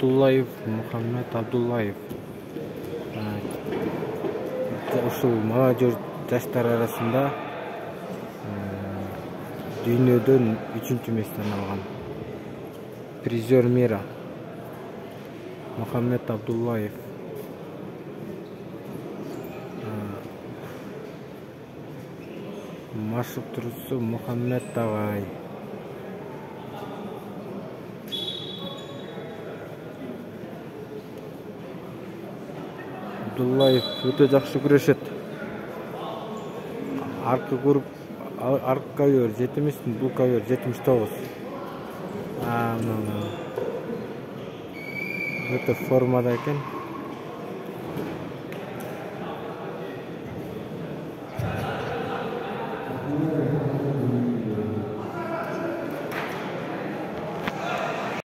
Абдуллаев, Мухаммед Абдуллаев. Ушул молодежь жаштар арасында дүйнөдөн 3-чү месттен алган. Призер мира Мухаммед Абдуллаев. Машыктыруусу Мухаммед агай. Абдуллаев өтө жакшы күрөшөт. Аркы куруп, аркы ковер 70, бул ковер 79. Өтө формада экен.